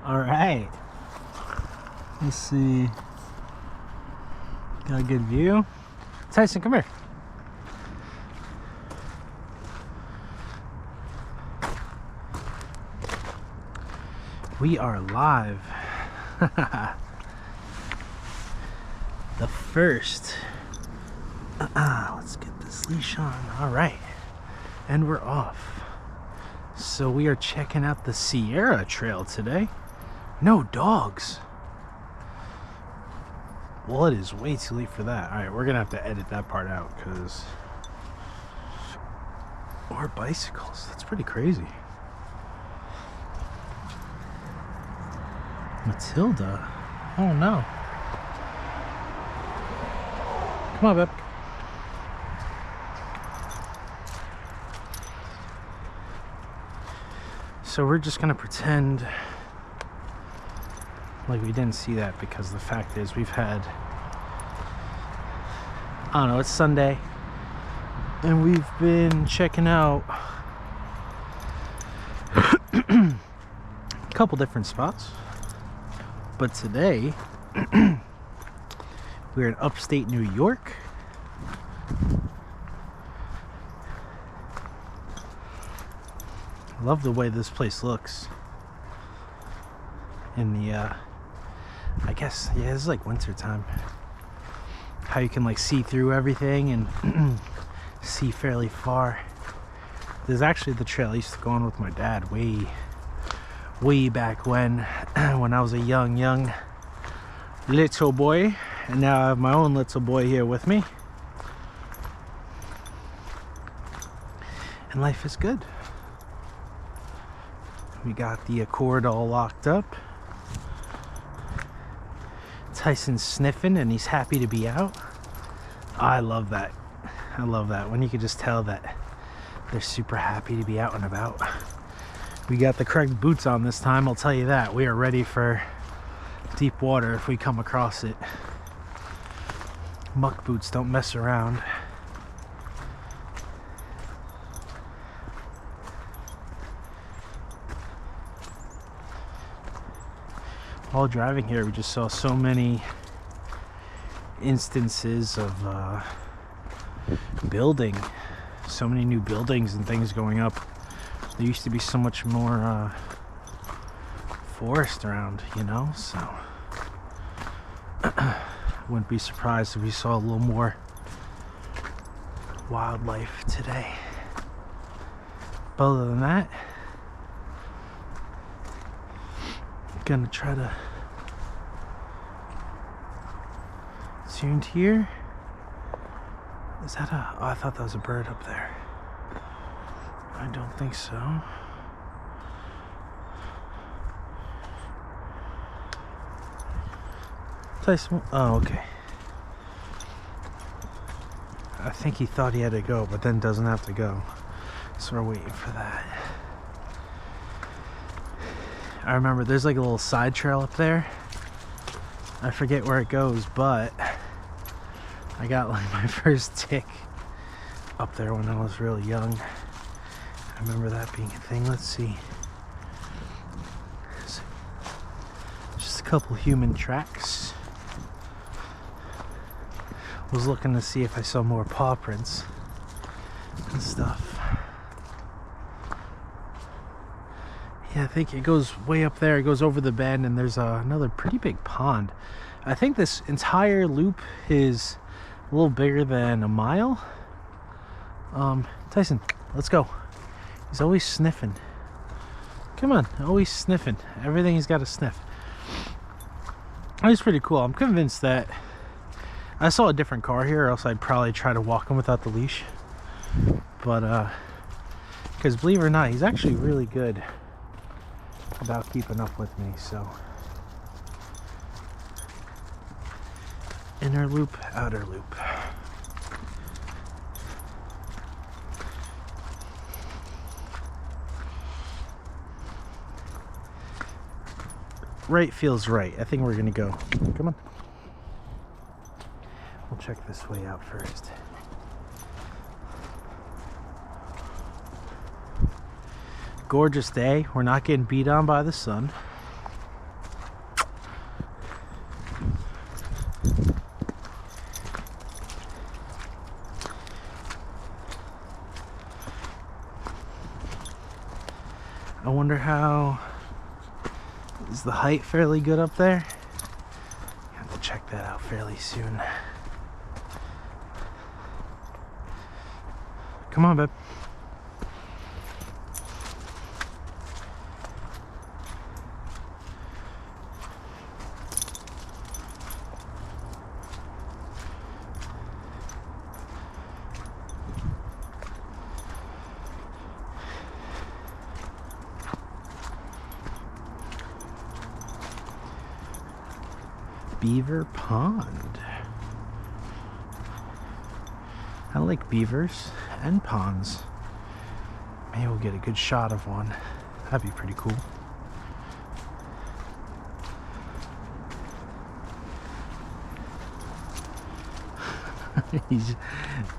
All right. Let's see. Got a good view. Tyson, come here. We are live. The first. Let's get this leash on. All right. And we're off. So we are checking out the Sierra Trail today. No dogs. Well, it is way too late for that. All right, we're gonna have to edit that part out because or bicycles. That's pretty crazy. Matilda. Oh no. Come on, babe. So we're just gonna pretend like we didn't see that, because the fact is we've had, I don't know, it's Sunday and we've been checking out a couple different spots, but today we're in upstate New York. I love the way this place looks in the I guess, yeah, it's like winter time. How you can like see through everything and see fairly far. There's actually the trail I used to go on with my dad way back when I was a young little boy, and now I have my own little boy here with me, and life is good. We got the Accord all locked up. Tyson's sniffing and he's happy to be out. I love that. I love that when you can just tell that they're super happy to be out and about. We got the correct boots on this time, I'll tell you that. We are ready for deep water if we come across it. Muck boots don't mess around. While driving here, we just saw so many instances of building, so many new buildings and things going up. There used to be so much more forest around, you know, so wouldn't be surprised if we saw a little more wildlife today. But other than that, gonna try to tuned here. Is that a, oh, I thought that was a bird up there. I don't think so. Tyson, oh, okay. I think he thought he had to go, but then doesn't have to go. So we're waiting for that. I remember there's like a little side trail up there. I forget where it goes, but I got like my first tick up there when I was really young. I remember that being a thing. Let's see. Just a couple human tracks. Was looking to see if I saw more paw prints and stuff. Yeah, I think it goes way up there. It goes over the bend, and there's another pretty big pond. I think this entire loop is a little bigger than a mile. Tyson, let's go. He's always sniffing. Come on, always sniffing. Everything he's got to sniff. It's pretty cool. I'm convinced that I saw a different car here, or else I'd probably try to walk him without the leash. But because believe it or not, he's actually really good about keeping up with me. So inner loop, outer loop. Right feels right. I think we're gonna go. Come on. We'll check this way out first. Gorgeous day. We're not getting beat on by the sun. I wonder how... Is the height fairly good up there? I have to check that out fairly soon. Come on, babe. Beaver Pond. I like beavers and ponds. Maybe we'll get a good shot of one. That'd be pretty cool.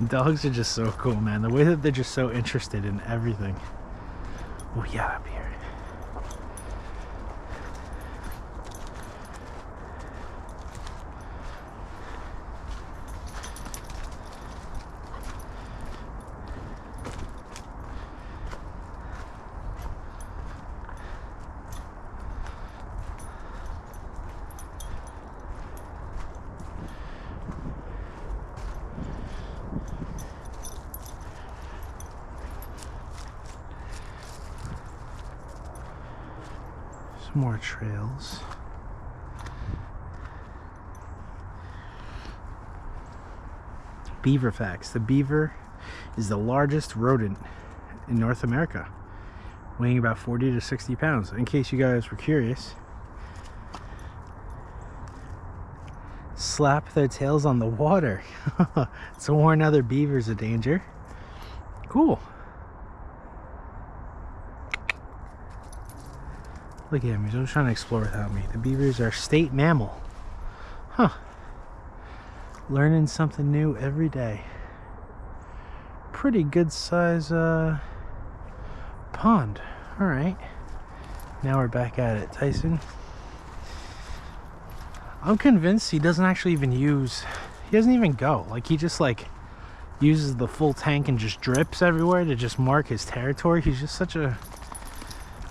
Dogs are just so cool, man. The way that they're just so interested in everything. Oh yeah, up here. Some more trails. Beaver facts. The beaver is the largest rodent in North America, weighing about 40 to 60 pounds. In case you guys were curious. Slap their tails on the water to warn other beavers of danger. Cool. Look at him, he's always trying to explore without me. The beavers are a state mammal. Huh. Learning something new every day. Pretty good size pond. Alright. Now we're back at it. Tyson. I'm convinced he doesn't actually even use... He doesn't even go. Like, he just, like, uses the full tank and just drips everywhere to just mark his territory. He's just such a...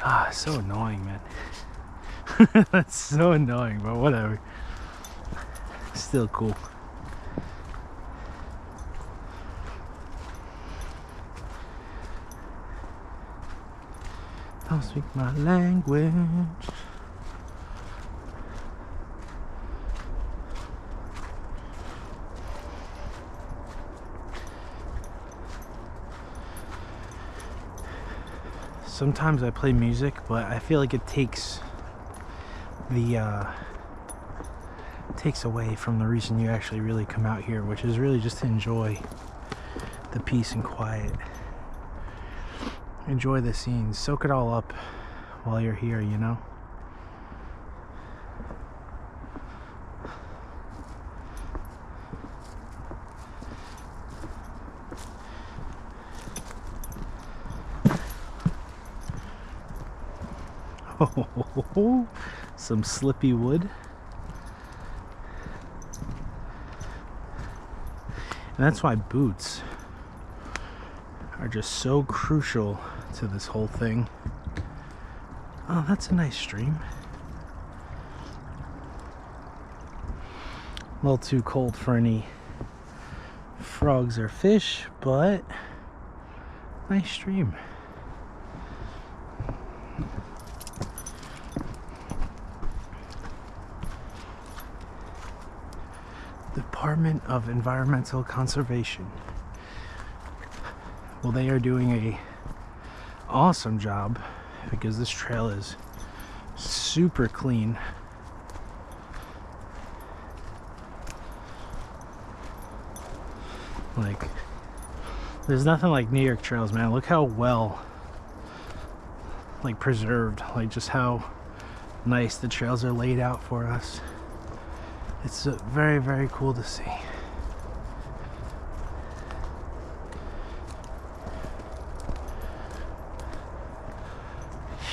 Ah, so annoying, man. That's so annoying, but whatever. Still cool. Don't speak my language. Sometimes I play music, but I feel like it takes away from the reason you actually really come out here, which is really just to enjoy the peace and quiet. Enjoy the scenes, soak it all up while you're here, you know? Oh, some slippy wood. And that's why boots are just so crucial to this whole thing. Oh, that's a nice stream. A little too cold for any frogs or fish, but nice stream. Department of Environmental Conservation. Well, they are doing a awesome job because this trail is super clean. Like, there's nothing like New York trails, man. Look how well, like, preserved, like just how nice the trails are laid out for us. It's very, very cool to see.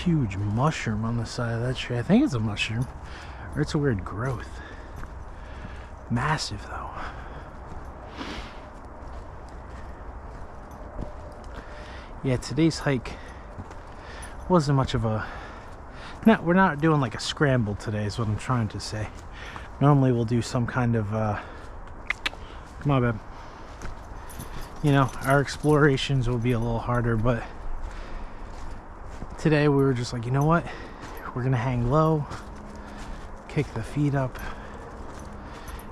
Huge mushroom on the side of that tree. I think it's a mushroom, or it's a weird growth. Massive though. Yeah, today's hike wasn't much of a... No, we're not doing like a scramble today is what I'm trying to say. Normally we'll do some kind of come on, babe. You know, our explorations will be a little harder, but today we were just like, you know what, we're gonna hang low, kick the feet up,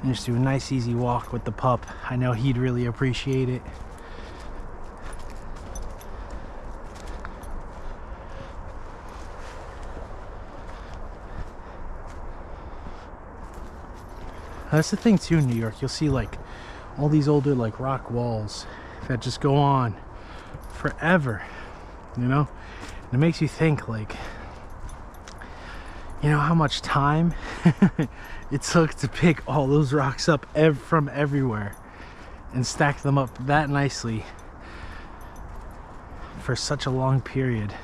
and just do a nice easy walk with the pup. I know he'd really appreciate it. That's the thing too in New York. You'll see like all these older like rock walls that just go on forever, you know? And it makes you think like, you know, how much time it took to pick all those rocks up from everywhere and stack them up that nicely for such a long period. It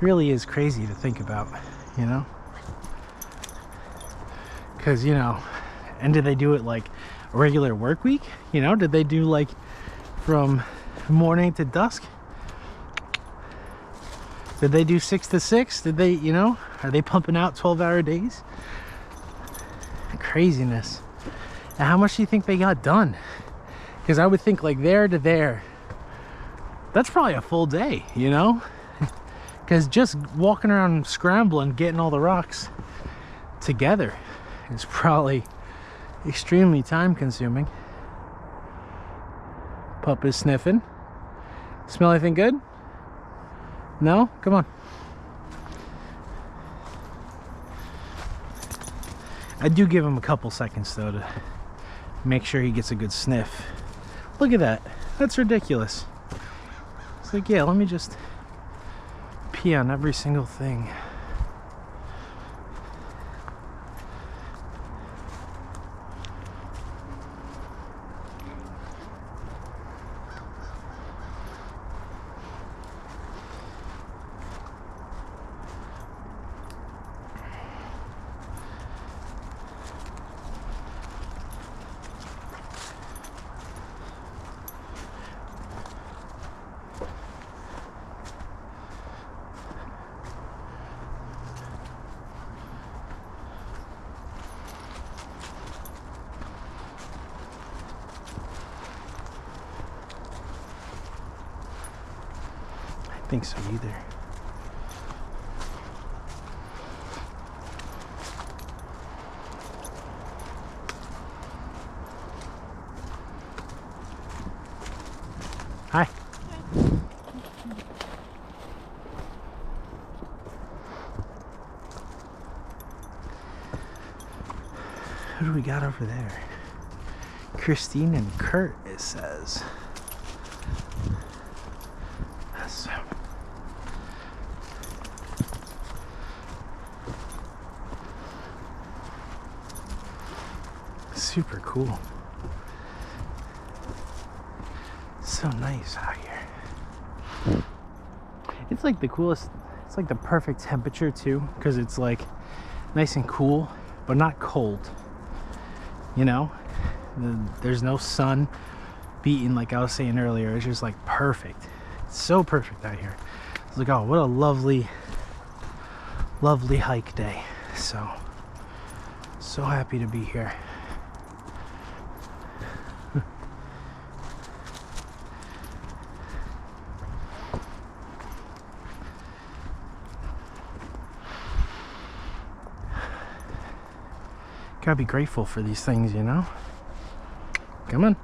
really is crazy to think about, you know? Because, you know, and did they do it like a regular work week? You know, did they do like from morning to dusk? Did they do 6 to 6? Did they, you know, are they pumping out 12-hour days? Craziness. And how much do you think they got done? Because I would think like there to there, that's probably a full day, you know? Because just walking around scrambling, getting all the rocks together is probably extremely time consuming. Pup is sniffing. Smell anything good? No? Come on. I do give him a couple seconds though to make sure he gets a good sniff. Look at that. That's ridiculous. It's like, yeah, let me just pee on every single thing. I think so either. Hi. Who do we got over there? Christine and Kurt, it says. That's super cool. So nice out here. It's like the coolest, it's like the perfect temperature too, because it's like nice and cool but not cold, you know. There's no sun beating like I was saying earlier. It's just like perfect. It's so perfect out here. It's like, oh, what a lovely hike day. So happy to be here. Gotta be grateful for these things, you know? Come on.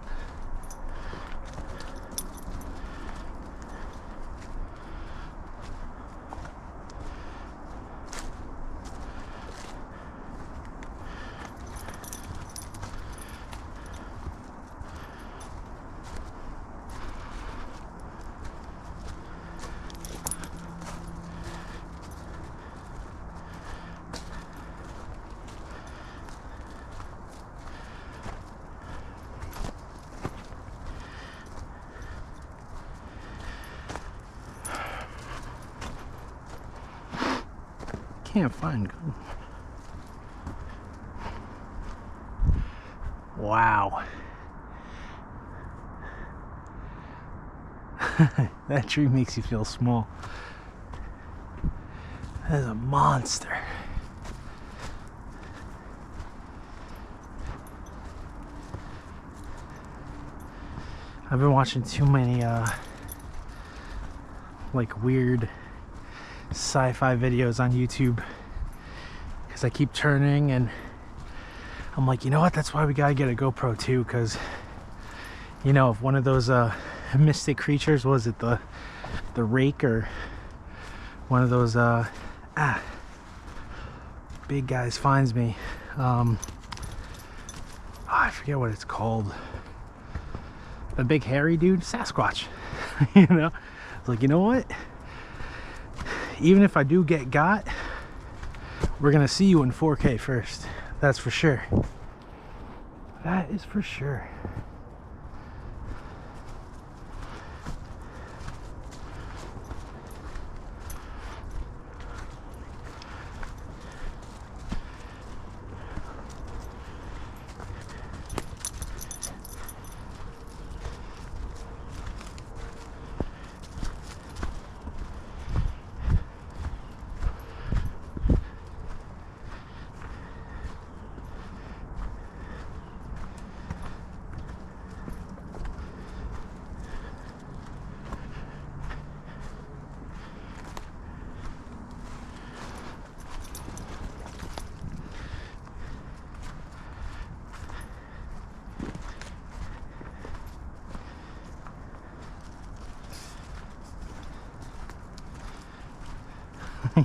Can't find good. Wow. That tree makes you feel small. That is a monster. I've been watching too many like weird sci-fi videos on YouTube because I keep turning and I'm like, you know what, that's why we gotta get a GoPro too, because you know, if one of those mystic creatures, was it the rake or one of those big guys finds me, I forget what it's called, the big hairy dude, Sasquatch. You know, it's like, you know what, even if I do get got, we're gonna see you in 4K first. That's for sure. That is for sure.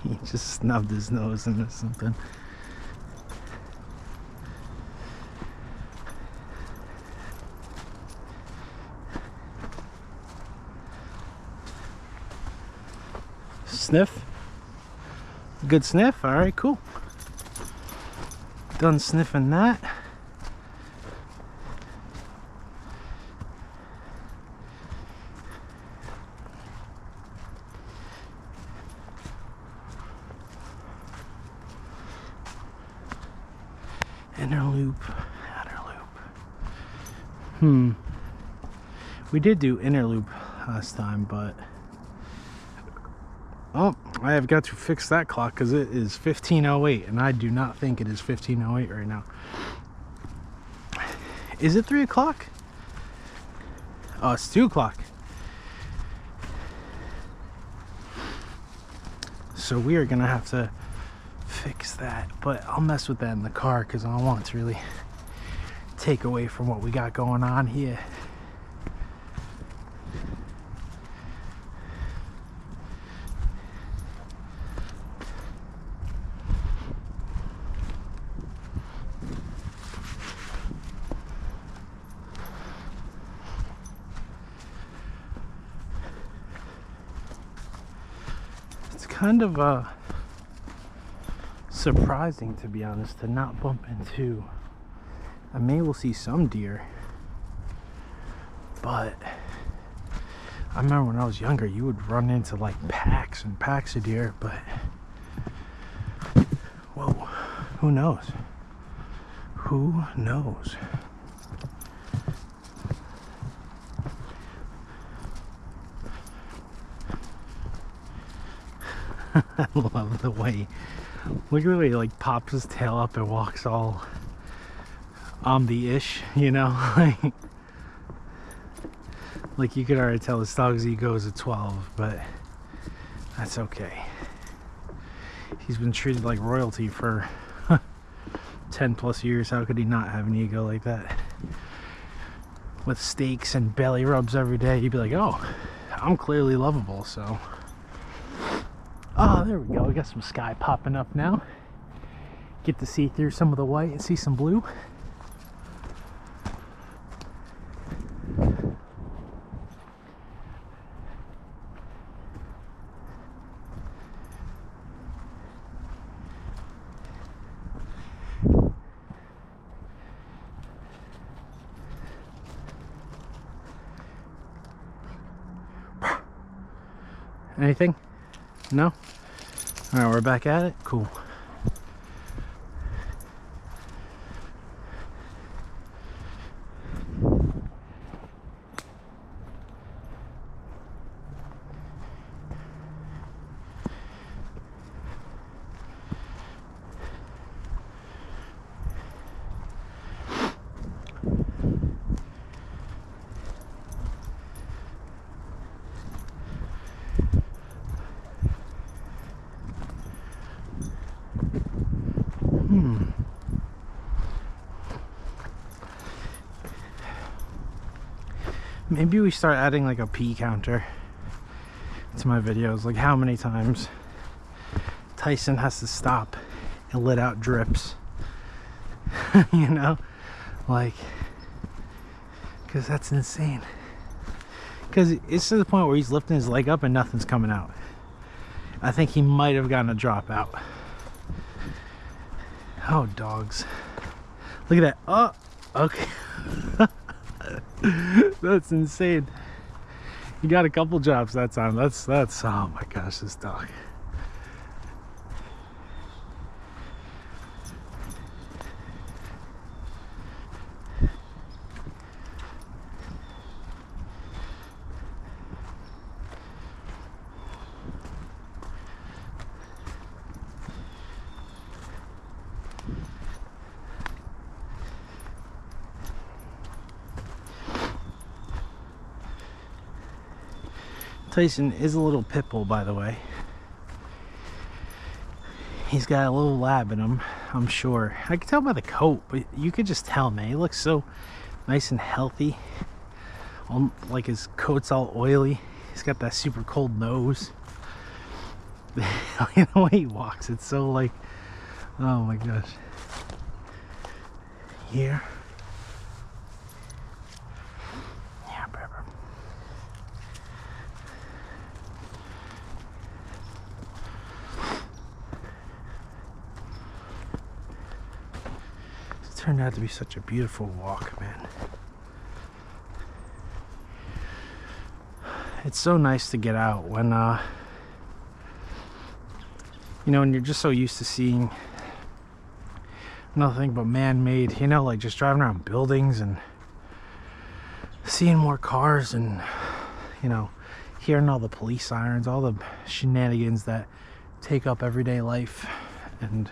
He just snubbed his nose into something. Sniff? Good sniff? Alright, cool. Done sniffing that. Inner loop, outer loop. We did do inner loop last time, but oh, I have got to fix that clock because it is 15:08 and I do not think it is 15:08 right now. Is it 3 o'clock? Oh, it's 2 o'clock. So we are gonna have to fix that, but I'll mess with that in the car because I don't want it to really take away from what we got going on here. It's kind of surprising, to be honest, to not bump into. I may will see some deer, but I remember when I was younger, you would run into like packs and packs of deer, but whoa, who knows? Who knows? I love the way, look at the way he like pops his tail up and walks all ombi-ish, you know? Like you could already tell this dog's ego is a 12, but that's okay. He's been treated like royalty for 10 plus years. How could he not have an ego like that? With steaks and belly rubs every day, you'd be like, oh, I'm clearly lovable, so. Oh, there we go. We got some sky popping up now. Get to see through some of the white and see some blue. Anything? No? Alright, we're back at it. Cool. Maybe we start adding like a pee counter to my videos, like how many times Tyson has to stop and let out drips. You know, like, because that's insane. Because it's to the point where he's lifting his leg up and nothing's coming out. I think he might have gotten a dropout. Oh, dogs. Look at that. Oh, okay. That's insane. He got a couple drops that time. That's oh my gosh, this dog. Tyson is a little Pitbull, by the way. He's got a little lab in him, I'm sure. I can tell by the coat, but you could just tell, man. He looks so nice and healthy. Like his coat's all oily. He's got that super cold nose. The way he walks, it's so like, oh my gosh. Here. Yeah, baby. It's turned out to be such a beautiful walk, man. It's so nice to get out when you know, when you're just so used to seeing nothing but man-made, you know, like just driving around buildings and seeing more cars and, you know, hearing all the police sirens, all the shenanigans that take up everyday life. And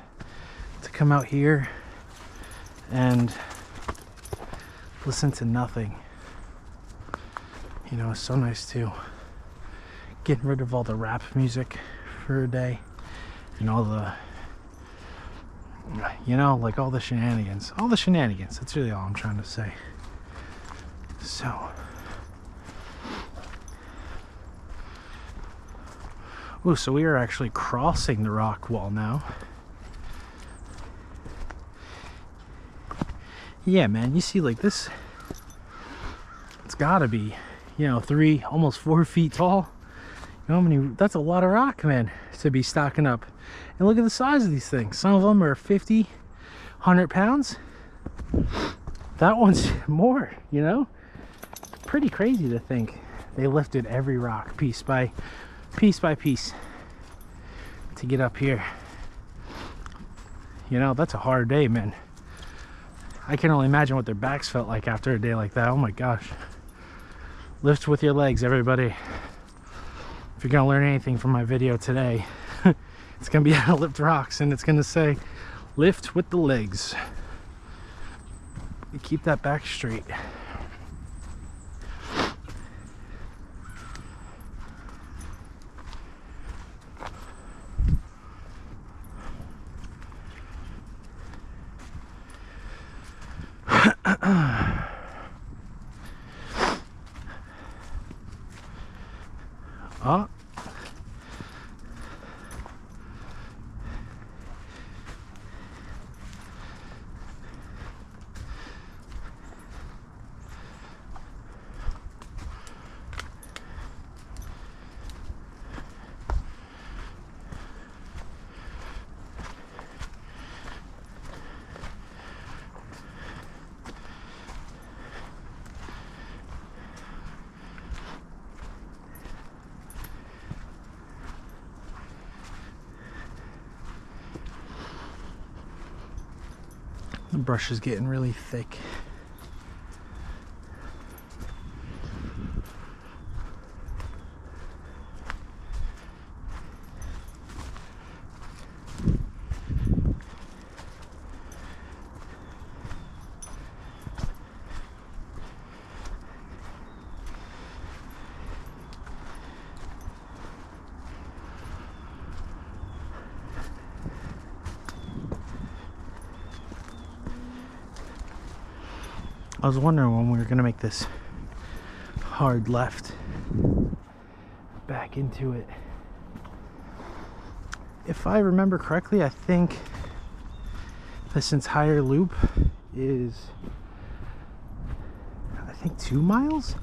to come out here and listen to nothing, you know, it's so nice too. Getting rid of all the rap music for a day and all the, you know, like all the shenanigans. All the shenanigans, that's really all I'm trying to say. So, oh, so we are actually crossing the rock wall now. Yeah, man, you see, like this, it's gotta be, you know, 3, almost 4 feet tall. You know how many, that's a lot of rock, man, to be stocking up. And look at the size of these things. Some of them are 50, 100 pounds. That one's more, you know? Pretty crazy to think they lifted every rock piece by piece to get up here. You know, that's a hard day, man. I can only imagine what their backs felt like after a day like that. Oh my gosh. Lift with your legs, everybody. If you're gonna learn anything from my video today, it's gonna be how to lift rocks, and it's gonna say lift with the legs. You keep that back straight. Oh. The brush is getting really thick. I was wondering when we were gonna make this hard left back into it. If I remember correctly, I think this entire loop is, I think, 2 miles.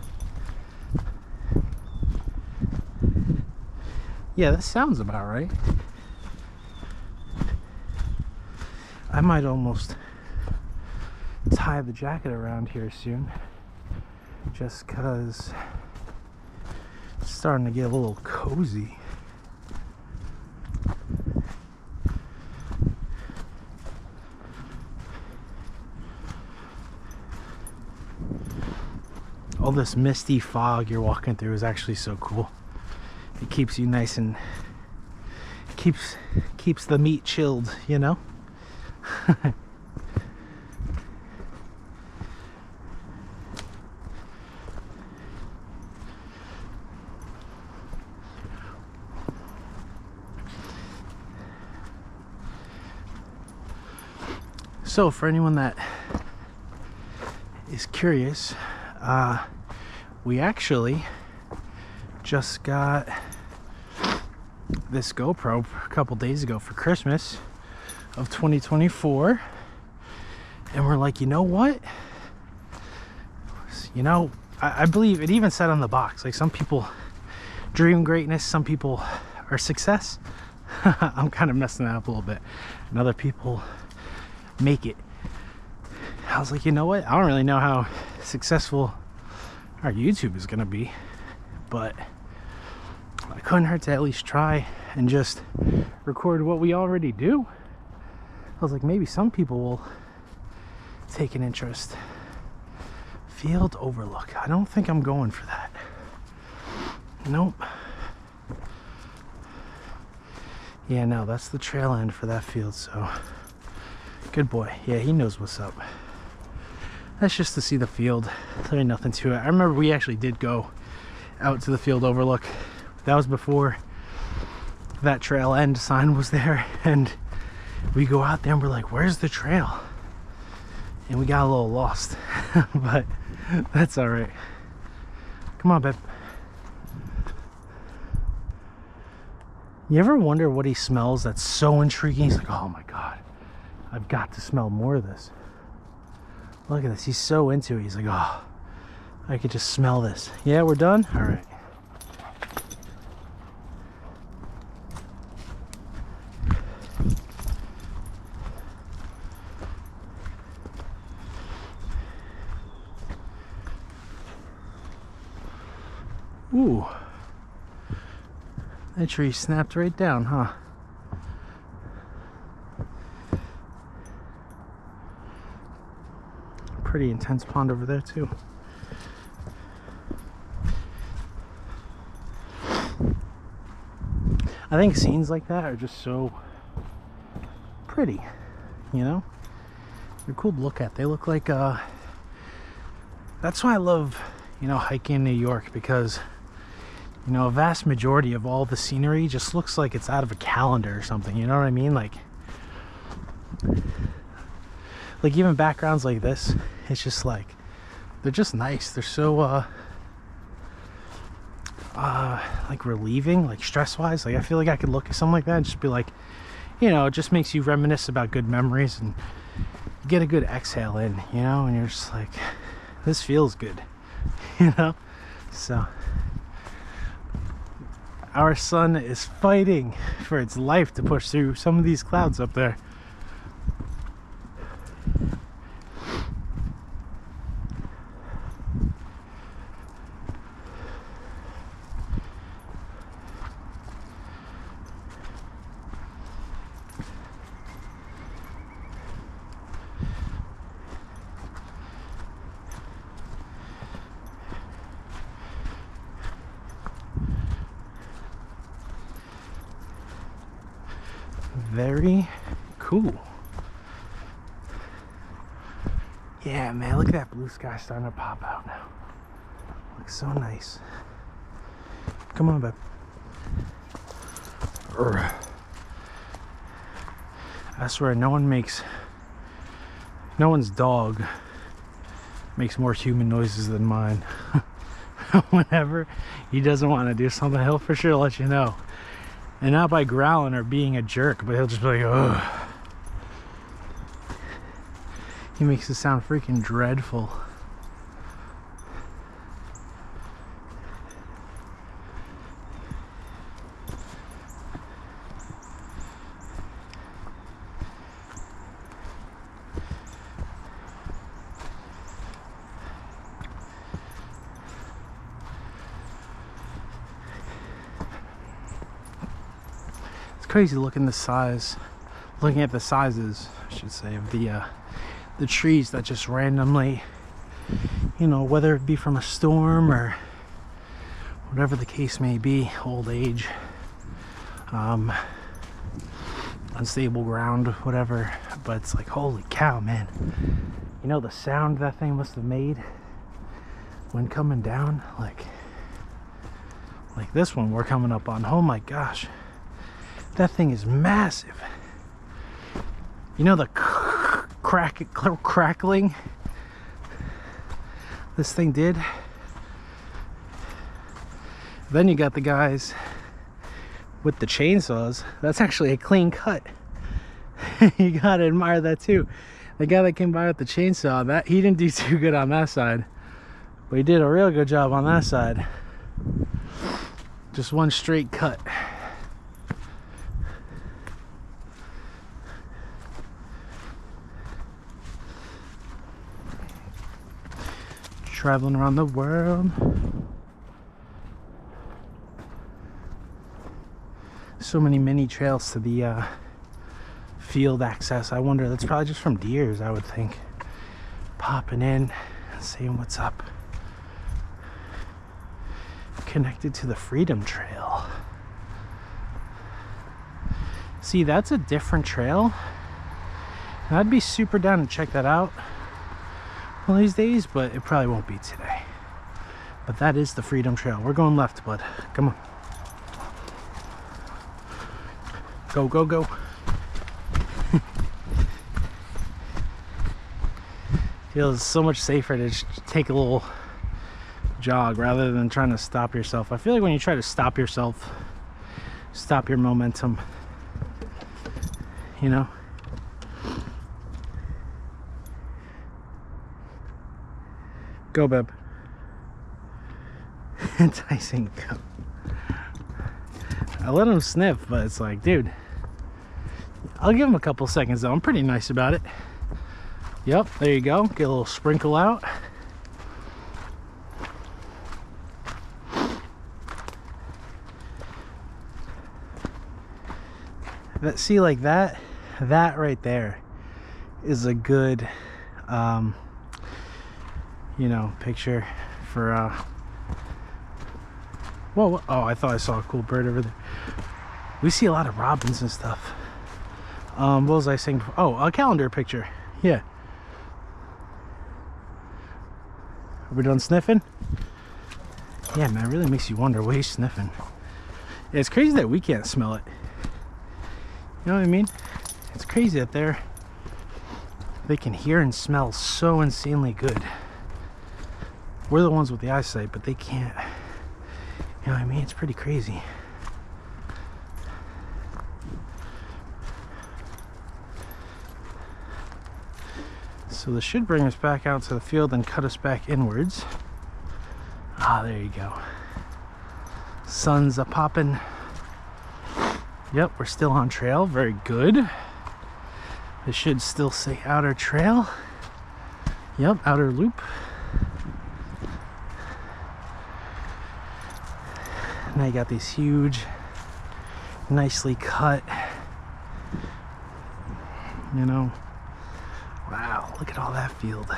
Yeah, that sounds about right. I might almost tie the jacket around here soon, just because it's starting to get a little cozy. All this misty fog you're walking through is actually so cool. It keeps you nice and keeps the meat chilled, you know? So for anyone that is curious, we actually just got this GoPro a couple days ago for Christmas of 2024, and we're like, you know what, I believe it even said on the box, like, some people dream greatness, some people are success. I'm kind of messing that up a little bit, and other people make it. I was like, you know what, I don't really know how successful our YouTube is gonna be, but it couldn't hurt to at least try and just record what we already do. I was like, maybe some people will take an interest. Field overlook. I don't think I'm going for that. Nope. Yeah, no, that's the trail end for that field, so good boy. Yeah, he knows what's up. That's just to see the field. There ain't nothing to it. I remember we actually did go out to the field overlook. That was before that trail end sign was there, and we go out there and we're like, where's the trail? And we got a little lost. But that's all right. Come on, babe. You ever wonder what he smells that's so intriguing? He's like, oh my god, I've got to smell more of this. Look at this, he's so into it. He's like, oh, I could just smell this. Yeah, we're done? All right. Ooh. That tree snapped right down, huh? Pretty intense pond over there too. I think scenes like that are just so pretty, you know? They're cool to look at. They look like that's why I love, hiking in New York, because a vast majority of all the scenery just looks like it's out of a calendar or something, you know what I mean? Like even backgrounds like this, it's just like, they're just nice. They're so like relieving, like stress wise. Like I feel like I could look at something like that and just be like, it just makes you reminisce about good memories and get a good exhale in, and you're just like, this feels good, so our sun is fighting for its life to push through some of these clouds up there. Very cool. Yeah, man, look at that blue sky starting to pop out now. Looks so nice. Come on, babe. Urgh. I swear, no one's dog makes more human noises than mine. whenever he doesn't want to do something, he'll for sure let you know. And not by growling or being a jerk, but he'll just be like, ugh. He makes it sound freaking dreadful. Crazy looking at the sizes, I should say, of the trees that just randomly, you know, whether it be from a storm or whatever the case may be, old age, unstable ground, whatever, but it's like, holy cow, man. You know the sound that thing must have made when coming down, like this one we're coming up on. Oh my gosh. That thing is massive. You know the crackling this thing did? Then you got the guys with the chainsaws. That's actually a clean cut. You gotta admire that too. The guy that came by with the chainsaw, that he didn't do too good on that side, but he did a real good job on that side. Just one straight cut. Traveling around the world. So many mini trails to the field access. I wonder, that's probably just from deers, I would think, popping in and saying what's up. Connected to the Freedom Trail. See, that's a different trail. And I'd be super down to check that out one of these days, but it probably won't be today. But that is the Freedom Trail. We're going left, bud. Come on. Go, go, go. Feels so much safer to just take a little jog rather than trying to stop yourself. I feel like when you try to stop yourself, stop your momentum, you know? Go, Beb. Tyson, go. I let him sniff, but it's like, dude, I'll give him a couple seconds though. I'm pretty nice about it. Yep, there you go. Get a little sprinkle out. That, see, like that right there is a good you know, picture for whoa, oh, I thought I saw a cool bird over there. We see a lot of robins and stuff. What was I saying? Oh, a calendar picture. Yeah. Are we done sniffing? Yeah, man, it really makes you wonder what he's sniffing. Yeah, it's crazy that we can't smell it. You know what I mean? It's crazy that they can hear and smell so insanely good. We're the ones with the eyesight, but they can't. You know what I mean? It's pretty crazy. So this should bring us back out to the field and cut us back inwards. Ah, there you go. Sun's a-popping. Yep, we're still on trail. Very good. This should still say outer trail. Yep, outer loop. Now you got these huge, nicely cut, you know, wow, look at all that field.